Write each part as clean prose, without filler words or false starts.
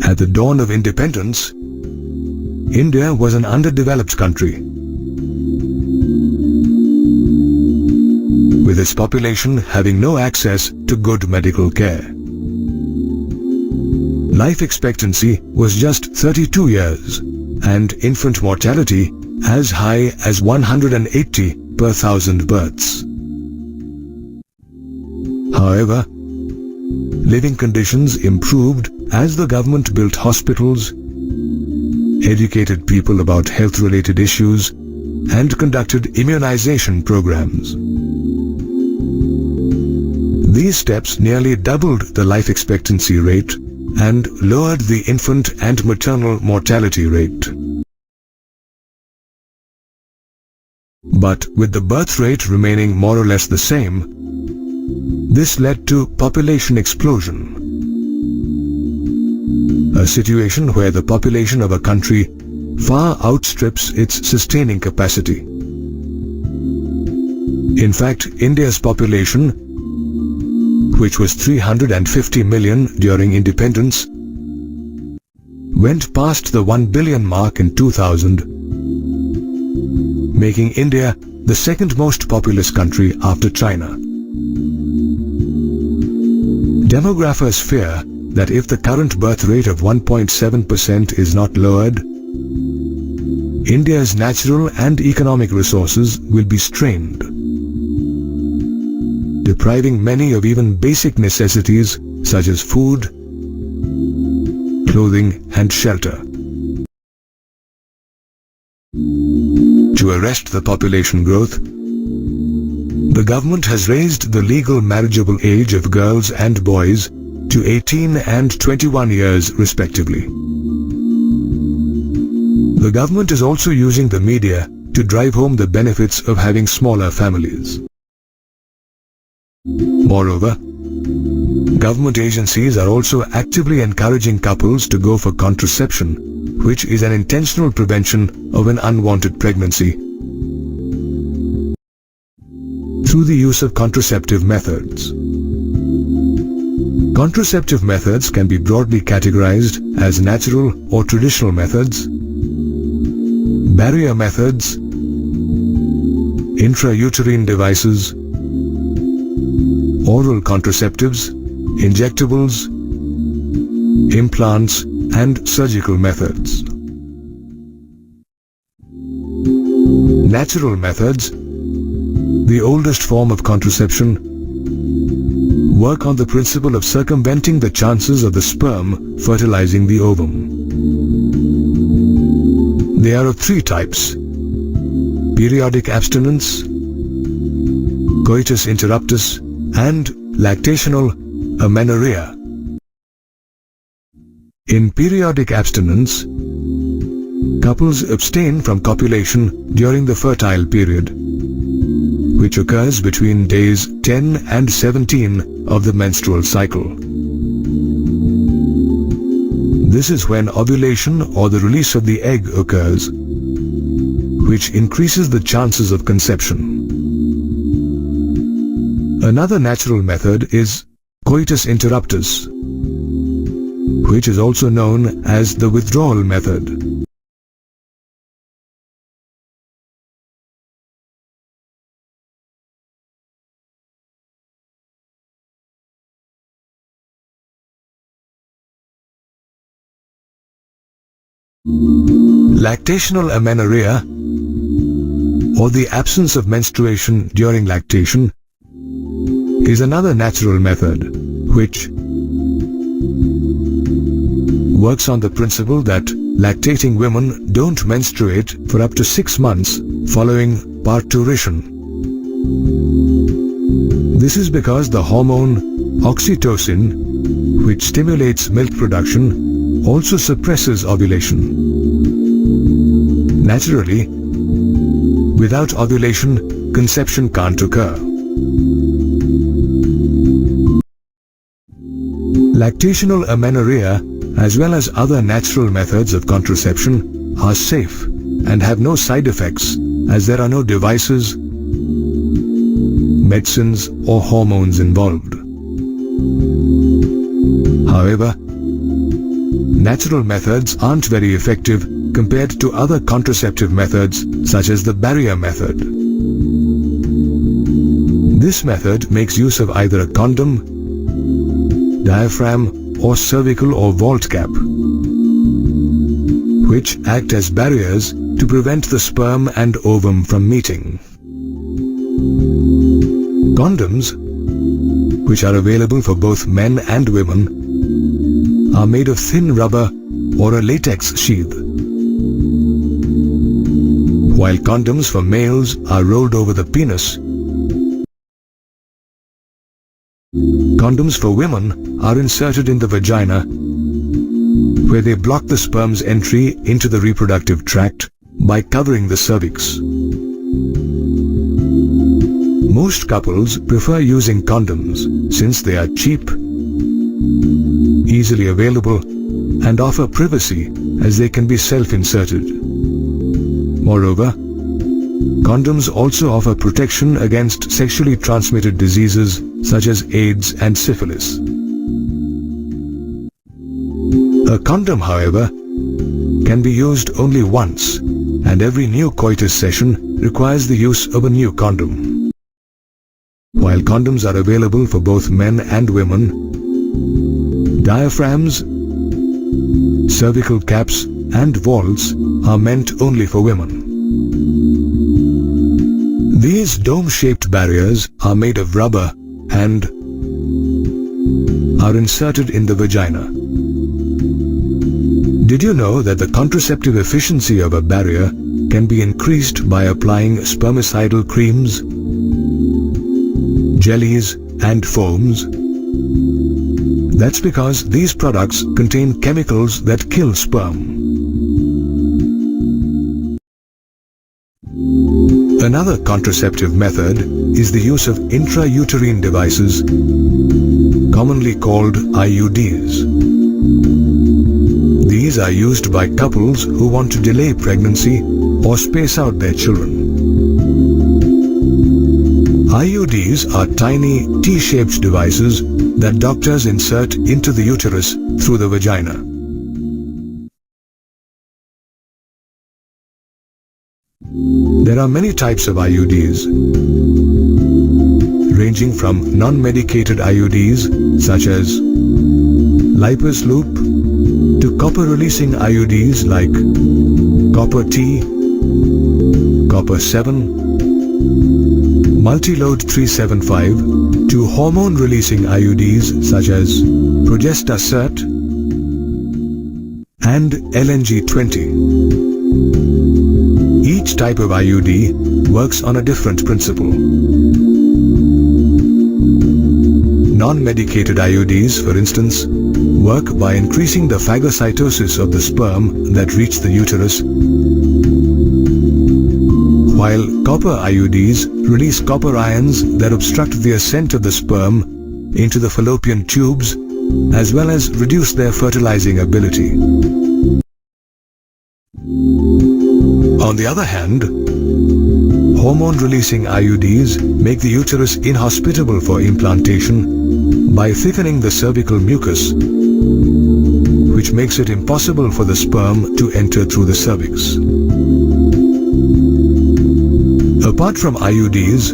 At the dawn of independence, India was an underdeveloped country, with its population having no access to good medical care. Life expectancy was just 32 years, and infant mortality as high as 180 per 1,000 births. However, living conditions improved as the government built hospitals, educated people about health-related issues, and conducted immunization programs. These steps nearly doubled the life expectancy rate and lowered the infant and maternal mortality rate. But with the birth rate remaining more or less the same, this led to population explosion. A situation where the population of a country far outstrips its sustaining capacity. In fact, India's population, which was 350 million during independence, went past the 1 billion mark in 2000, making India the second most populous country after China. Demographers fear that if the current birth rate of 1.7% is not lowered, India's natural and economic resources will be strained, depriving many of even basic necessities such as food, clothing, and shelter. To arrest the population growth, the government has raised the legal marriageable age of girls and boys to 18 and 21 years respectively. The government is also using the media to drive home the benefits of having smaller families. Moreover, government agencies are also actively encouraging couples to go for contraception, which is an intentional prevention of an unwanted pregnancy, through the use of contraceptive methods. Contraceptive methods can be broadly categorized as natural or traditional methods, barrier methods, intrauterine devices, oral contraceptives, injectables, implants, and surgical methods. Natural methods, the oldest form of contraception, work on the principle of circumventing the chances of the sperm fertilizing the ovum. They are of three types: periodic abstinence, coitus interruptus, and lactational amenorrhea. In periodic abstinence, couples abstain from copulation during the fertile period, which occurs between days 10 and 17 of the menstrual cycle. This is when ovulation or the release of the egg occurs, which increases the chances of conception. Another natural method is coitus interruptus, which is also known as the withdrawal method. Lactational amenorrhea, or the absence of menstruation during lactation, is another natural method which works on the principle that lactating women don't menstruate for up to 6 months following parturition. This is because the hormone oxytocin, which stimulates milk production, also suppresses ovulation. Naturally, without ovulation, conception can't occur. Lactational amenorrhea, as well as other natural methods of contraception, are safe and have no side effects, as there are no devices, medicines, or hormones involved. However, natural methods aren't very effective compared to other contraceptive methods such as the barrier method. This method makes use of either a condom, diaphragm, or cervical or vault cap, which act as barriers to prevent the sperm and ovum from meeting. Condoms, which are available for both men and women, are made of thin rubber or a latex sheath, while condoms for males are rolled over the penis. Condoms for women are inserted in the vagina, where they block the sperm's entry into the reproductive tract by covering the cervix. Most couples prefer using condoms since they are cheap, easily available, and offer privacy as they can be self-inserted. Moreover, condoms also offer protection against sexually transmitted diseases such as AIDS and syphilis. A condom, however, can be used only once, and every new coitus session requires the use of a new condom. While condoms are available for both men and women, diaphragms, cervical caps, and vaults are meant only for women. These dome-shaped barriers are made of rubber and are inserted in the vagina. Did you know that the contraceptive efficiency of a barrier can be increased by applying spermicidal creams, jellies, and foams? That's because these products contain chemicals that kill sperm. Another contraceptive method is the use of intrauterine devices, commonly called IUDs. These are used by couples who want to delay pregnancy or space out their children. IUDs are tiny T-shaped devices that doctors insert into the uterus through the vagina. There are many types of IUDs, ranging from non-medicated IUDs such as Lipus loop to copper-releasing IUDs like Copper T, Copper 7, Multiload 375 to hormone-releasing IUDs such as Progestasert and LNG-20. Each type of IUD works on a different principle. Non-medicated IUDs, for instance, work by increasing the phagocytosis of the sperm that reach the uterus, while copper IUDs release copper ions that obstruct the ascent of the sperm into the fallopian tubes, as well as reduce their fertilizing ability. On the other hand, hormone-releasing IUDs make the uterus inhospitable for implantation by thickening the cervical mucus, which makes it impossible for the sperm to enter through the cervix. Apart from IUDs,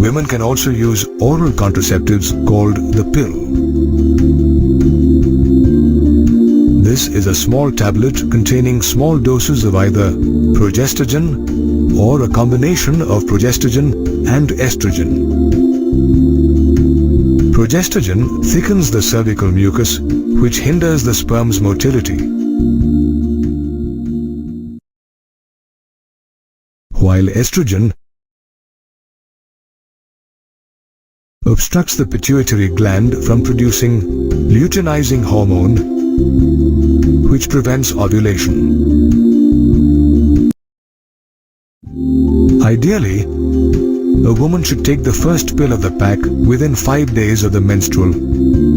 women can also use oral contraceptives called the pill. This is a small tablet containing small doses of either progestogen or a combination of progestogen and estrogen. Progestogen thickens the cervical mucus, which hinders the sperm's motility, while estrogen obstructs the pituitary gland from producing luteinizing hormone, which prevents ovulation. Ideally, a woman should take the first pill of the pack within 5 days of the menstrual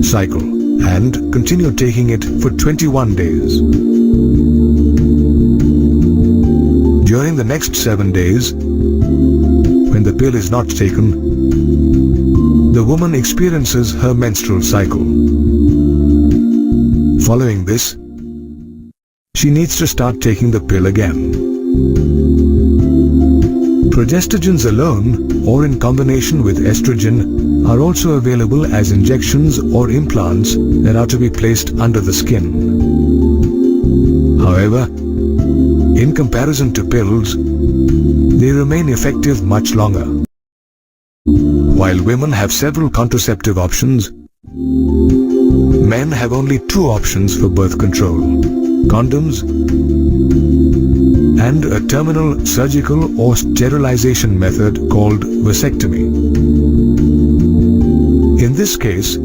cycle and continue taking it for 21 days. During the next 7 days, when the pill is not taken, the woman experiences her menstrual cycle. Following this, she needs to start taking the pill again. Progestogens alone or in combination with estrogen are also available as injections or implants that are to be placed under the skin. However, in comparison to pills, they remain effective much longer. While women have several contraceptive options, men have only two options for birth control: condoms and a terminal surgical or sterilization method called vasectomy. In this case,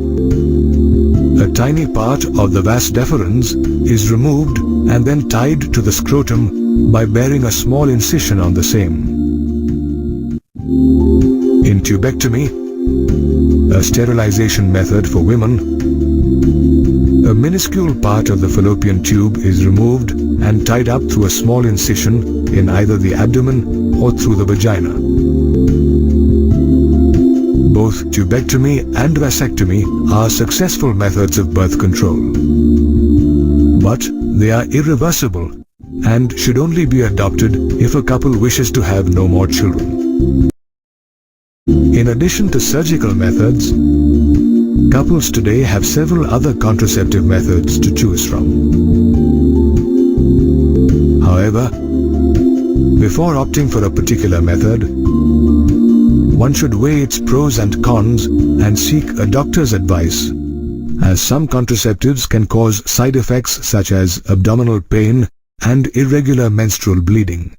a tiny part of the vas deferens is removed and then tied to the scrotum by bearing a small incision on the same. In tubectomy, a sterilization method for women, a minuscule part of the fallopian tube is removed and tied up through a small incision in either the abdomen or through the vagina. Both tubectomy and vasectomy are successful methods of birth control. But they are irreversible and should only be adopted if a couple wishes to have no more children. In addition to surgical methods, couples today have several other contraceptive methods to choose from. However, before opting for a particular method, one should weigh its pros and cons and seek a doctor's advice, as some contraceptives can cause side effects such as abdominal pain and irregular menstrual bleeding.